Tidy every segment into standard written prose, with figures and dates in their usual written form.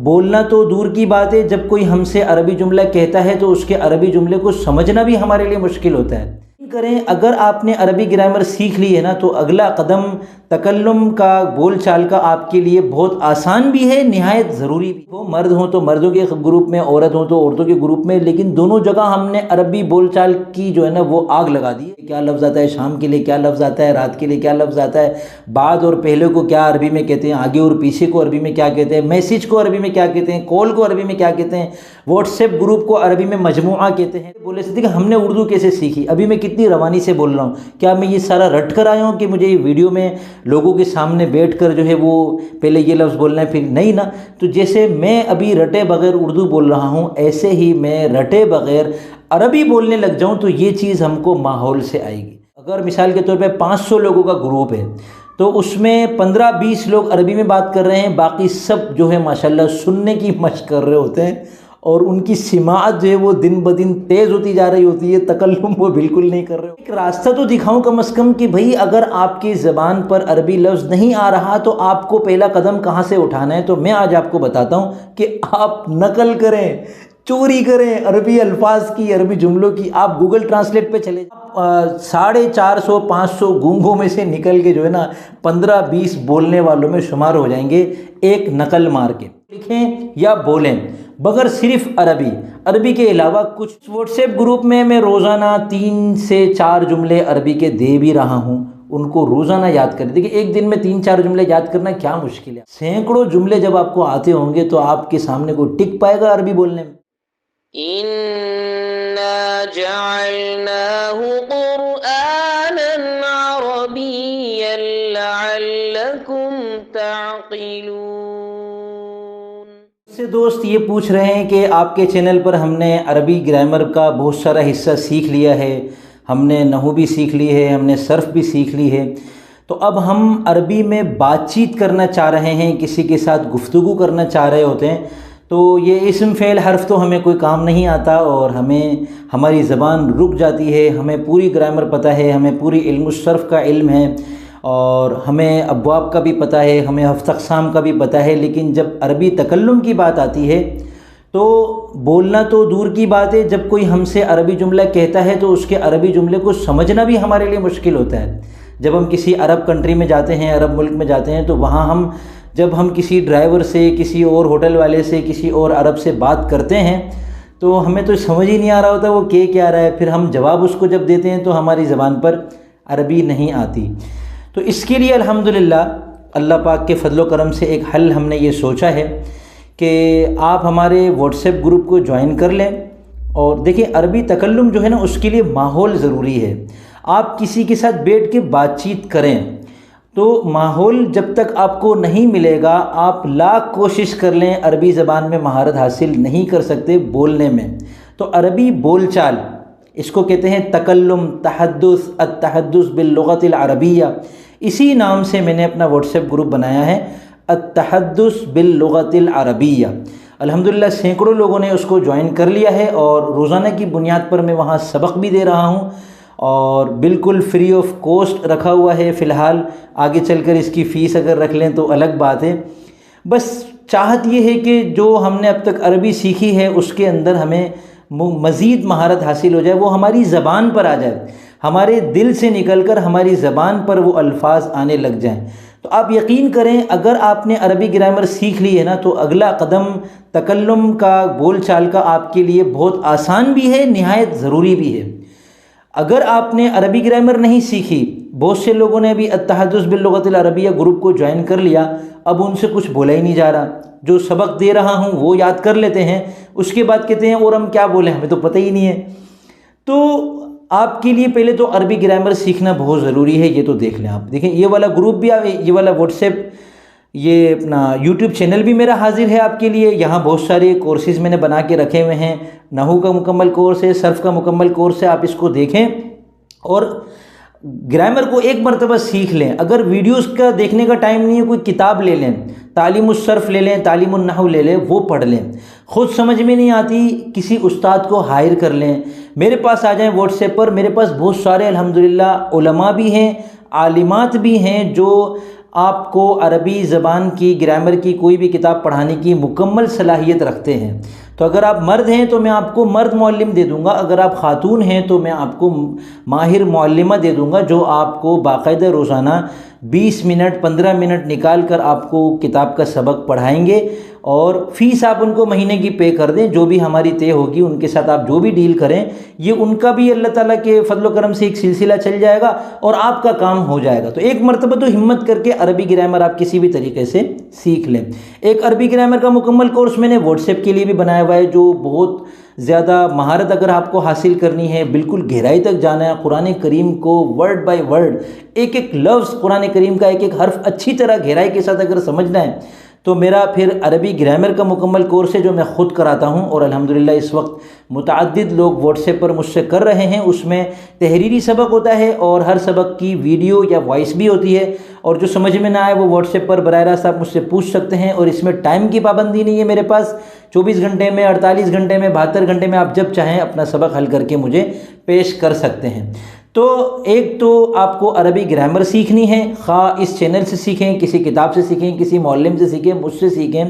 بولنا تو دور کی بات ہے، جب کوئی ہم سے عربی جملہ کہتا ہے تو اس کے عربی جملے کو سمجھنا بھی ہمارے لیے مشکل ہوتا ہے۔ کریں اگر آپ نے عربی گرامر سیکھ لی ہے نا تو اگلا قدم تکلم کا، بول چال کا آپ کے لیے بہت آسان بھی ہے، نہایت ضروری بھی۔ وہ مرد ہوں تو مردوں کے گروپ میں، عورت ہوں تو عورتوں کے گروپ میں، لیکن دونوں جگہ ہم نے عربی بول چال کی جو ہے نا وہ آگ لگا دی ہے۔ کیا لفظ آتا ہے شام کے لیے، کیا لفظ آتا ہے رات کے لیے، کیا لفظ آتا ہے بعد اور پہلے کو کیا عربی میں کہتے ہیں، آگے اور پیچھے کو عربی میں کیا کہتے ہیں، میسج کو عربی میں کیا کہتے ہیں، کال کو عربی میں کیا کہتے ہیں، واٹس ایپ گروپ کو عربی میں مجموعہ کہتے ہیں۔ بولے سے کہ ہم نے اردو کیسے سیکھی، ابھی میں کتنی روانی سے بول رہا ہوں، کیا میں یہ سارا رٹ کر آیا ہوں کہ مجھے یہ ویڈیو میں لوگوں کے سامنے بیٹھ کر جو ہے وہ پہلے یہ لفظ بولنا ہے پھر نہیں نا؟ تو جیسے میں ابھی رٹے بغیر اردو بول رہا ہوں، ایسے ہی میں رٹے بغیر عربی بولنے لگ جاؤں تو یہ چیز ہم کو ماحول سے آئے گی۔ اگر مثال کے طور پہ 500 لوگوں کا گروپ ہے تو اس میں 15-20 لوگ عربی میں بات کر رہے ہیں، باقی سب جو ہے ماشاءاللہ سننے کی مشق کر رہے ہوتے ہیں، اور ان کی سماعت جو ہے وہ دن بدن تیز ہوتی جا رہی ہوتی ہے، تکلم وہ بالکل نہیں کر رہے۔ ایک راستہ تو دکھاؤں کم از کم کہ بھئی اگر آپ کی زبان پر عربی لفظ نہیں آ رہا تو آپ کو پہلا قدم کہاں سے اٹھانا ہے؟ تو میں آج آپ کو بتاتا ہوں کہ آپ نقل کریں، چوری کریں عربی الفاظ کی، عربی جملوں کی۔ آپ گوگل ٹرانسلیٹ پہ چلے، 450-500 گونگوں میں سے نکل کے جو ہے نا 15-20 بولنے والوں میں شمار ہو جائیں گے، ایک نقل مار کے لکھیں یا بولیں بغیر صرف عربی کے علاوہ کچھ۔ واٹس ایپ گروپ میں روزانہ 3 سے 4 جملے عربی کے دے بھی رہا ہوں، ان کو روزانہ یاد کریں۔ دیکھیں ایک دن میں 3-4 جملے یاد کرنا کیا مشکل ہے، سینکڑوں جملے جب آپ کو آتے ہوں گے تو آپ کے سامنے کوئی ٹک پائے گا عربی بولنے میں؟ إِنَّا جَعَلْنَاهُ قُرْآنًا عَرَبِيًّا لَعَلَّكُمْ تَعْقِلُونَ۔ سے دوست یہ پوچھ رہے ہیں کہ آپ کے چینل پر ہم نے عربی گرامر کا بہت سارا حصہ سیکھ لیا ہے، ہم نے نحو بھی سیکھ لی ہے، ہم نے صرف بھی سیکھ لی ہے، تو اب ہم عربی میں بات چیت کرنا چاہ رہے ہیں، کسی کے ساتھ گفتگو کرنا چاہ رہے ہوتے ہیں، تو یہ اسم فعل حرف تو ہمیں کوئی کام نہیں آتا اور ہماری زبان رک جاتی ہے، ہمیں پوری گرامر پتہ ہے، ہمیں پوری علم الصرف کا علم ہے، اور ہمیں ابواب کا بھی پتہ ہے، ہمیں ہفت اقسام کا بھی پتہ ہے، لیکن جب عربی تکلم کی بات آتی ہے تو بولنا تو دور کی بات ہے، جب کوئی ہم سے عربی جملہ کہتا ہے تو اس کے عربی جملے کو سمجھنا بھی ہمارے لیے مشکل ہوتا ہے۔ جب ہم کسی عرب کنٹری میں جاتے ہیں، عرب ملک میں جاتے ہیں، تو وہاں جب ہم کسی ڈرائیور سے، کسی اور ہوٹل والے سے، کسی اور عرب سے بات کرتے ہیں تو ہمیں تو سمجھ ہی نہیں آ رہا ہوتا وہ کیا رہا ہے، پھر ہم جواب اس کو جب دیتے ہیں تو ہماری زبان پر عربی نہیں آتی۔ تو اس کے لیے الحمدللہ اللہ پاک کے فضل و کرم سے ایک حل ہم نے یہ سوچا ہے کہ آپ ہمارے واٹس ایپ گروپ کو جوائن کر لیں، اور دیکھیں عربی تکلم جو ہے نا اس کے لیے ماحول ضروری ہے۔ آپ کسی کے ساتھ بیٹھ کے بات چیت کریں تو ماحول جب تک آپ کو نہیں ملے گا، آپ لاکھ کوشش کر لیں عربی زبان میں مہارت حاصل نہیں کر سکتے بولنے میں۔ تو عربی بول چال، اس کو کہتے ہیں تکلم، تحدث، التحدث باللغت العربیہ، اسی نام سے میں نے اپنا واٹس ایپ گروپ بنایا ہے، التحدث باللغت العربیہ۔ الحمدللہ سینکڑوں لوگوں نے اس کو جوائن کر لیا ہے، اور روزانہ کی بنیاد پر میں وہاں سبق بھی دے رہا ہوں، اور بالکل فری آف کاسٹ رکھا ہوا ہے فی الحال، آگے چل کر اس کی فیس اگر رکھ لیں تو الگ بات ہے۔ بس چاہت یہ ہے کہ جو ہم نے اب تک عربی سیکھی ہے اس کے اندر ہمیں مزید مہارت حاصل ہو جائے، وہ ہماری زبان پر آ جائے، ہمارے دل سے نکل کر ہماری زبان پر وہ الفاظ آنے لگ جائیں۔ تو آپ یقین کریں اگر آپ نے عربی گرامر سیکھ لی ہے نا تو اگلا قدم تکلم کا، بول چال کا آپ کے لیے بہت آسان بھی ہے، نہایت ضروری بھی ہے۔ اگر آپ نے عربی گرامر نہیں سیکھی، بہت سے لوگوں نے ابھی التحدث باللغت العربیہ گروپ کو جوائن کر لیا، اب ان سے کچھ بولا ہی نہیں جا رہا، جو سبق دے رہا ہوں وہ یاد کر لیتے ہیں، اس کے بعد کہتے ہیں اور ہم کیا بولیں، ہمیں تو پتہ ہی نہیں ہے۔ تو آپ کے لیے پہلے تو عربی گرامر سیکھنا بہت ضروری ہے، یہ تو دیکھ لیں آپ۔ دیکھیں یہ والا گروپ بھی، یہ والا واٹس ایپ، یہ اپنا یوٹیوب چینل بھی میرا حاضر ہے آپ کے لیے، یہاں بہت سارے کورسز میں نے بنا کے رکھے ہوئے ہیں، نحو کا مکمل کورس ہے، صرف کا مکمل کورس ہے، آپ اس کو دیکھیں اور گرامر کو ایک مرتبہ سیکھ لیں۔ اگر ویڈیوز کا دیکھنے کا ٹائم نہیں ہے، کوئی کتاب لے لیں، تعلیم الصرف لے لیں، تعلیم النحو لے لیں، وہ پڑھ لیں۔ خود سمجھ میں نہیں آتی کسی استاد کو ہائر کر لیں، میرے پاس آ جائیں واٹس ایپ پر، میرے پاس بہت سارے الحمدللہ علماء بھی ہیں، عالمات بھی ہیں جو آپ کو عربی زبان کی گرامر کی کوئی بھی کتاب پڑھانے کی مکمل صلاحیت رکھتے ہیں، تو اگر آپ مرد ہیں تو میں آپ کو مرد معلم دے دوں گا، اگر آپ خاتون ہیں تو میں آپ کو ماہر معلمہ دے دوں گا، جو آپ کو باقاعدہ روزانہ 20 منٹ 15 منٹ نکال کر آپ کو کتاب کا سبق پڑھائیں گے، اور فیس آپ ان کو مہینے کی پے کر دیں، جو بھی ہماری طے ہوگی ان کے ساتھ آپ جو بھی ڈیل کریں، یہ ان کا بھی اللہ تعالیٰ کے فضل و کرم سے ایک سلسلہ چل جائے گا اور آپ کا کام ہو جائے گا۔ تو ایک مرتبہ تو ہمت کر کے عربی گرامر آپ کسی بھی طریقے سے سیکھ لیں۔ ایک عربی گرامر کا مکمل کورس میں نے واٹس ایپ کے لیے بھی بنایا ہوا ہے، جو بہت زیادہ مہارت اگر آپ کو حاصل کرنی ہے، بالکل گہرائی تک جانا ہے، قرآن کریم کو ورڈ بائی ورڈ، ایک ایک لفظ قرآن کریم کا ایک ایک حرف اچھی طرح گہرائی کے ساتھ اگر سمجھنا ہے، تو میرا پھر عربی گرامر کا مکمل کورس ہے جو میں خود کراتا ہوں، اور الحمدللہ اس وقت متعدد لوگ واٹس ایپ پر مجھ سے کر رہے ہیں۔ اس میں تحریری سبق ہوتا ہے اور ہر سبق کی ویڈیو یا وائس بھی ہوتی ہے، اور جو سمجھ میں نہ آئے وہ واٹس ایپ پر براہ راست آپ مجھ سے پوچھ سکتے ہیں، اور اس میں ٹائم کی پابندی نہیں ہے میرے پاس، 24 گھنٹے میں 48 گھنٹے میں 72 گھنٹے میں آپ جب چاہیں اپنا سبق حل کر کے مجھے پیش کر سکتے ہیں۔ تو ایک تو آپ کو عربی گرامر سیکھنی ہے، خواہ اس چینل سے سیکھیں، کسی کتاب سے سیکھیں، کسی معلم سے سیکھیں، مجھ سے سیکھیں۔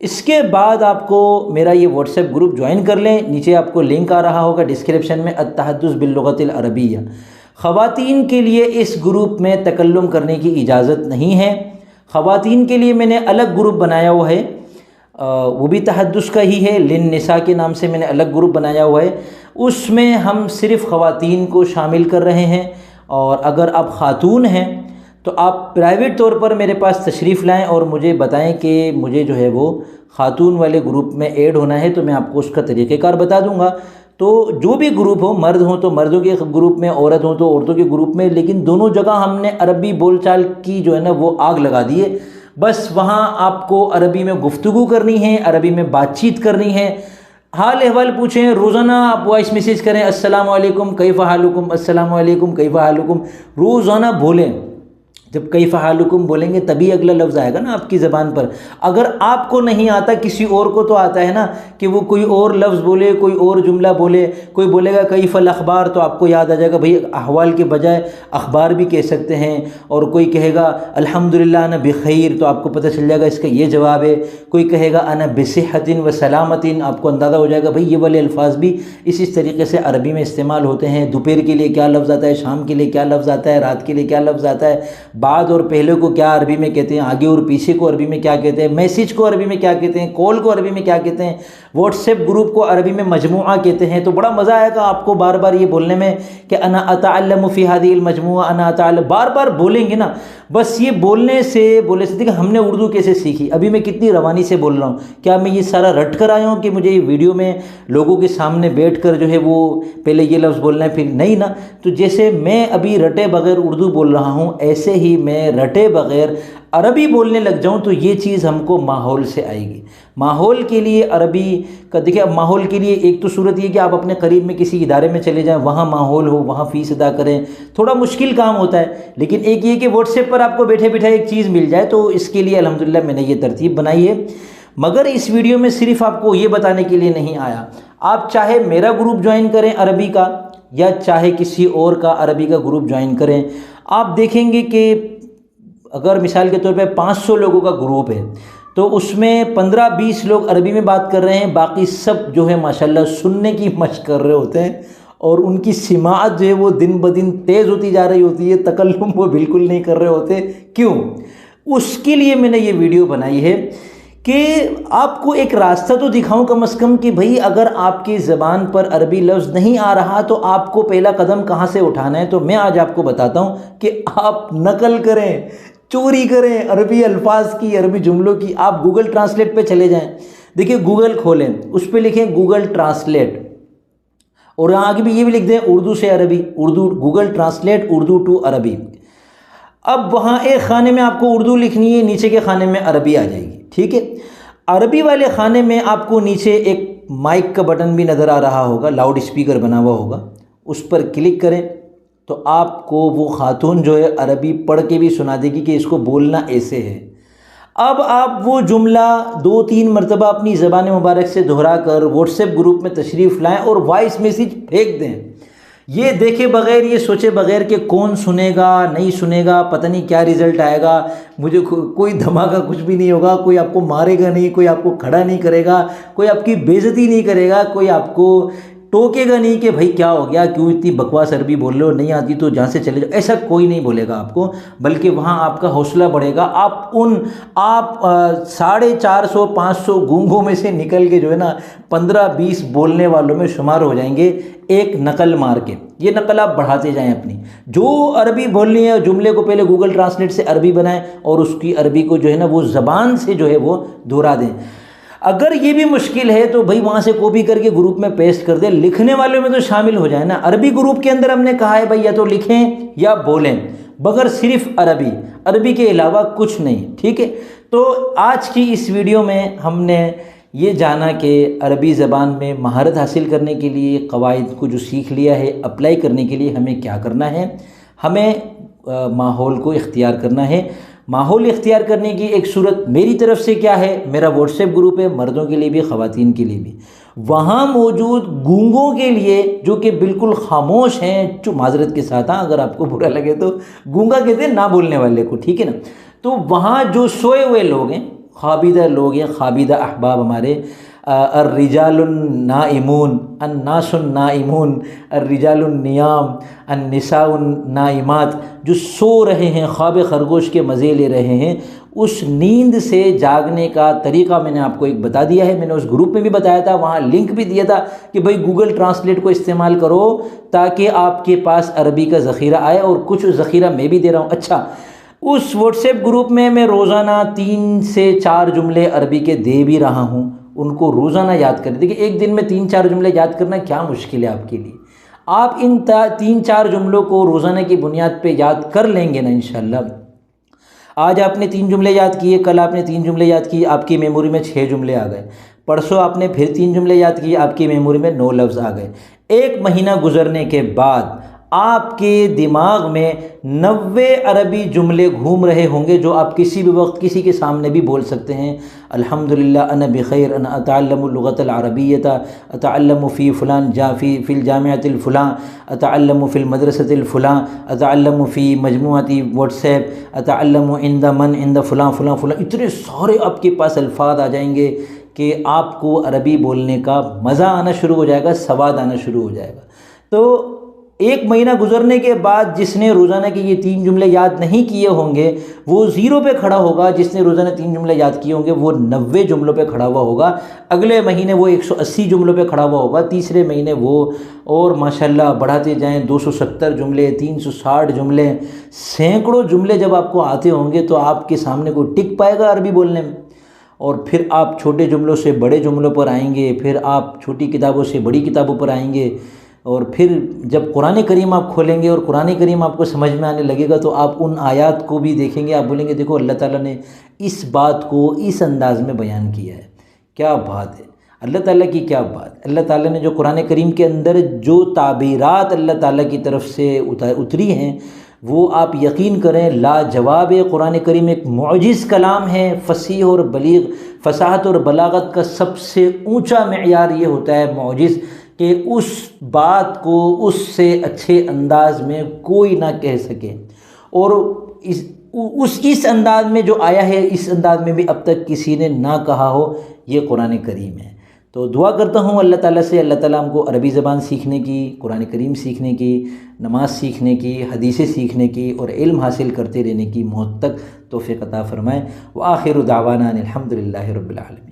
اس کے بعد آپ کو میرا یہ واٹس ایپ گروپ جوائن کر لیں، نیچے آپ کو لنک آ رہا ہوگا ڈسکرپشن میں، التحدث باللغۃ العربیہ۔ خواتین کے لیے اس گروپ میں تکلم کرنے کی اجازت نہیں ہے، خواتین کے لیے میں نے الگ گروپ بنایا ہوا ہے، وہ بھی تحدث کا ہی ہے، للنساء کے نام سے میں نے الگ گروپ بنایا ہوا ہے، اس میں ہم صرف خواتین کو شامل کر رہے ہیں، اور اگر آپ خاتون ہیں تو آپ پرائیویٹ طور پر میرے پاس تشریف لائیں اور مجھے بتائیں کہ مجھے جو ہے وہ خاتون والے گروپ میں ایڈ ہونا ہے، تو میں آپ کو اس کا طریقہ کار بتا دوں گا۔ تو جو بھی گروپ ہو، مرد ہوں تو مردوں کے گروپ میں، عورت ہوں تو عورتوں کے گروپ میں، لیکن دونوں جگہ ہم نے عربی بول چال کی جو ہے نا وہ آگ لگا دی ہے، بس وہاں آپ کو عربی میں گفتگو کرنی ہے، عربی میں بات چیت کرنی ہے، حال احوال پوچھیں، روزانہ آپ وائس میسیج کریں، السلام علیکم کیف حالکم، السلام علیکم کیف حالکم، روزانہ بولیں۔ جب کیف حالکم بولیں گے تبھی اگلا لفظ آئے گا نا آپ کی زبان پر۔ اگر آپ کو نہیں آتا، کسی اور کو تو آتا ہے نا، کہ وہ کوئی اور لفظ بولے، کوئی اور جملہ بولے، کوئی بولے گا کیف الاخبار تو آپ کو یاد آ جائے گا بھئی احوال کے بجائے اخبار بھی کہہ سکتے ہیں، اور کوئی کہے گا الحمدللہ انا بخیر تو آپ کو پتہ چل جائے گا اس کا یہ جواب ہے، کوئی کہے گا انا بصحت و سلامت، آپ کو اندازہ ہو جائے گا بھئی یہ والے الفاظ بھی اس طریقے سے عربی میں استعمال ہوتے ہیں۔ دوپہر کے لیے کیا لفظ آتا ہے، شام کے لیے کیا لفظ آتا ہے، رات کے لیے کیا لفظ آتا ہے، بعد اور پہلے کو کیا عربی میں کہتے ہیں، آگے اور پیچھے کو عربی میں کیا کہتے ہیں، میسیج کو عربی میں کیا کہتے ہیں، کال کو عربی میں کیا کہتے ہیں، واٹس ایپ گروپ کو عربی میں مجموعہ کہتے ہیں۔ تو بڑا مزہ آئے گا آپ کو بار بار یہ بولنے میں کہ انا اتعلم فی هذه المجموعہ، انا اتعلم، بار بار بولیں گے نا، بس یہ بولنے سے دیکھیں ہم نے اردو کیسے سیکھی، ابھی میں کتنی روانی سے بول رہا ہوں، کیا میں یہ سارا رٹ کر آیا ہوں کہ مجھے یہ ویڈیو میں لوگوں کے سامنے بیٹھ کر جو ہے وہ پہلے یہ لفظ بولنا ہے پھر نہیں نا؟ تو جیسے میں ابھی رٹے بغیر اردو بول رہا ہوں، ایسے ہی میں رٹے بغیر عربی بولنے لگ جاؤں تو یہ چیز ہم کو ماحول سے آئے گی۔ ماحول کے لیے عربی کا دیکھیں، اب ماحول کے لیے ایک تو صورت یہ کہ آپ اپنے قریب میں کسی ادارے میں چلے جائیں، وہاں ماحول ہو، وہاں فیس ادا کریں، تھوڑا مشکل کام ہوتا ہے، لیکن ایک یہ کہ واٹس ایپ پر آپ کو بیٹھے بیٹھے ایک چیز مل جائے، تو اس کے لیے الحمدللہ میں نے یہ ترتیب بنائی ہے۔ مگر اس ویڈیو میں صرف آپ کو یہ بتانے کے لیے نہیں آیا، آپ چاہے میرا گروپ جوائن کریں عربی کا، یا چاہے کسی اور کا عربی کا گروپ جوائن کریں، آپ دیکھیں گے کہ اگر مثال کے طور پہ 500 لوگوں کا گروپ ہے تو اس میں 15-20 لوگ عربی میں بات کر رہے ہیں، باقی سب جو ہے ماشاءاللہ سننے کی مشق کر رہے ہوتے ہیں، اور ان کی سماعت جو ہے وہ دن بدن تیز ہوتی جا رہی ہوتی ہے، تکلم وہ بالکل نہیں کر رہے ہوتے۔ کیوں؟ اس کے لیے میں نے یہ ویڈیو بنائی ہے کہ آپ کو ایک راستہ تو دکھاؤں کم از کم، کہ بھئی اگر آپ کی زبان پر عربی لفظ نہیں آ رہا تو آپ کو پہلا قدم کہاں سے اٹھانا ہے۔ تو میں آج آپ کو بتاتا ہوں کہ آپ نقل کریں، چوری کریں عربی الفاظ کی، عربی جملوں کی۔ آپ گوگل ٹرانسلیٹ پہ چلے جائیں، دیکھیں گوگل کھولیں، اس پہ لکھیں گوگل ٹرانسلیٹ، اور یہاں آگے بھی یہ بھی لکھ دیں اردو سے عربی، Urdu Google translate Urdu to عربی۔ اب وہاں ایک خانے میں آپ کو اردو لکھنی ہے، نیچے کے خانے میں عربی آ جائے گی، ٹھیک ہے۔ عربی والے خانے میں آپ کو نیچے ایک مائک کا بٹن بھی نظر آ رہا ہوگا، لاؤڈ اسپیکر بنا ہوا ہوگا، اس پر کلک کریں تو آپ کو وہ خاتون جو ہے عربی پڑھ کے بھی سنا دے گی کہ اس کو بولنا ایسے ہے۔ اب آپ وہ جملہ 2-3 مرتبہ اپنی زبان مبارک سے دہرا کر واٹس ایپ گروپ میں تشریف لائیں اور وائس میسیج پھینک دیں یہ دیکھے بغیر، یہ سوچے بغیر کہ کون سنے گا نہیں سنے گا، پتہ نہیں کیا رزلٹ آئے گا، مجھے کوئی دھماکہ کچھ بھی نہیں ہوگا، کوئی آپ کو مارے گا نہیں، کوئی آپ کو کھڑا نہیں کرے گا، کوئی آپ کی بے عزتی نہیں کرے گا، کوئی آپ کو ٹوکے گا نہیں کہ بھائی کیا ہو گیا، کیوں اتنی بکواس عربی بول رہے ہو، نہیں آتی تو جہاں سے چلے جاؤ، ایسا کوئی نہیں بولے گا آپ کو، بلکہ وہاں آپ کا حوصلہ بڑھے گا۔ آپ 450 500 گونگوں میں سے نکل کے جو ہے نا 15-20 بولنے والوں میں شمار ہو جائیں گے، ایک نقل مار کے۔ یہ نقل آپ بڑھاتے جائیں اپنی، جو عربی بولنی ہے جملے کو پہلے گوگل ٹرانسلیٹ سے عربی بنائیں اور اس کی عربی کو جو ہے نا وہ زبان سے جو ہے وہ دہرا دیں۔ اگر یہ بھی مشکل ہے تو بھائی وہاں سے کاپی کر کے گروپ میں پیسٹ کر دیں، لکھنے والوں میں تو شامل ہو جائیں نا۔ عربی گروپ کے اندر ہم نے کہا ہے بھائی یا تو لکھیں یا بولیں، مگر صرف عربی کے علاوہ کچھ نہیں، ٹھیک ہے؟ تو آج کی اس ویڈیو میں ہم نے یہ جانا کہ عربی زبان میں مہارت حاصل کرنے کے لیے قواعد کو جو سیکھ لیا ہے، اپلائی کرنے کے لیے ہمیں کیا کرنا ہے۔ ہمیں ماحول کو اختیار کرنا ہے۔ ماحول اختیار کرنے کی ایک صورت میری طرف سے کیا ہے، میرا واٹس ایپ گروپ ہے، مردوں کے لیے بھی خواتین کے لیے بھی، وہاں موجود گونگوں کے لیے جو کہ بالکل خاموش ہیں، معذرت کے ساتھ، اگر آپ کو برا لگے تو، گونگا کہتے ہیں نہ بولنے والے کو، ٹھیک ہے نا؟ تو وہاں جو سوئے ہوئے لوگ ہیں، خوابیدہ لوگ ہیں، خوابیدہ احباب ہمارے، الرجال النائمون، الناس النائمون، الرجال النیام، النساء النائمات، جو سو رہے ہیں، خواب خرگوش کے مزے لے رہے ہیں، اس نیند سے جاگنے کا طریقہ میں نے آپ کو ایک بتا دیا ہے۔ میں نے اس گروپ میں بھی بتایا تھا، وہاں لنک بھی دیا تھا کہ بھائی گوگل ٹرانسلیٹ کو استعمال کرو تاکہ آپ کے پاس عربی کا ذخیرہ آئے، اور کچھ ذخیرہ میں بھی دے رہا ہوں۔ اچھا، اس واٹس ایپ گروپ میں روزانہ 3 سے 4 جملے عربی کے دے بھی رہا ہوں، ان کو روزانہ یاد کریں۔ دیکھیں ایک دن میں 3-4 جملے یاد کرنا کیا مشکل ہے آپ کے لیے، آپ ان 3-4 جملوں کو روزانہ کی بنیاد پہ یاد کر لیں گے نا انشاءاللہ۔ آج آپ نے 3 جملے یاد کیے، کل آپ نے 3 جملے یاد کیے، آپ کی میموری میں 6 جملے آ گئے، پرسوں آپ نے پھر 3 جملے یاد کیے، آپ کی میموری میں 9 لفظ آ گئے۔ 1 مہینہ گزرنے کے بعد آپ کے دماغ میں 90 عربی جملے گھوم رہے ہوں گے جو آپ کسی بھی وقت کسی کے سامنے بھی بول سکتے ہیں۔ الحمدللہ انا بخیر، انا اتعلم اللغۃ العربیۃ، اتعلم فی فلان فی الجامعۃ الفلاں، اتعلم فی المدرسۃ الفلاں، اتعلم فی مجموعۃ واٹس ایپ، اتعلم عند من عند فلاں فلاں فلاں۔ اتنے سارے آپ کے پاس الفاظ آ جائیں گے کہ آپ کو عربی بولنے کا مزہ آنا شروع ہو جائے گا، سواد آنا شروع ہو جائے گا۔ تو 1 مہینہ گزرنے کے بعد جس نے روزانہ کے یہ 3 جملے یاد نہیں کیے ہوں گے وہ 0 پہ کھڑا ہوگا، جس نے روزانہ 3 جملے یاد کیے ہوں گے وہ 90 جملوں پہ کھڑا ہوا ہوگا، اگلے مہینے وہ 180 جملوں پہ کھڑا ہوا ہوگا، تیسرے مہینے وہ، اور ماشاءاللہ بڑھاتے جائیں، 270 جملے، 360 جملے، سینکڑوں جملے جب آپ کو آتے ہوں گے تو آپ کے سامنے کوئی ٹک پائے گا عربی بولنے میں، اور پھر آپ چھوٹے جملوں سے بڑے جملوں پر آئیں گے، پھر آپ چھوٹی کتابوں سے بڑی کتابوں پر آئیں گے، اور پھر جب قرآن کریم آپ کھولیں گے اور قرآن کریم آپ کو سمجھ میں آنے لگے گا تو آپ ان آیات کو بھی دیکھیں گے، آپ بولیں گے دیکھو اللہ تعالیٰ نے اس بات کو اس انداز میں بیان کیا ہے، کیا بات ہے، اللہ تعالیٰ کی کیا بات۔ اللہ تعالیٰ نے جو قرآن کریم کے اندر جو تعبیرات اللہ تعالیٰ کی طرف سے اتری ہیں وہ آپ یقین کریں لاجواب ہے۔ قرآن کریم ایک معجز کلام ہے، فصیح اور بلیغ، فصاحت اور بلاغت کا سب سے اونچا معیار یہ ہوتا ہے معجز، کہ اس بات کو اس سے اچھے انداز میں کوئی نہ کہہ سکے، اور اس انداز میں جو آیا ہے اس انداز میں بھی اب تک کسی نے نہ کہا ہو، یہ قرآن کریم ہے۔ تو دعا کرتا ہوں اللہ تعالیٰ سے، اللہ تعالیٰ ہم کو عربی زبان سیکھنے کی، قرآن کریم سیکھنے کی، نماز سیکھنے کی، حدیثیں سیکھنے کی اور علم حاصل کرتے رہنے کی موت تک توفیق عطا فرمائے۔ وآخر دعوانا الحمدللہ رب العالمین۔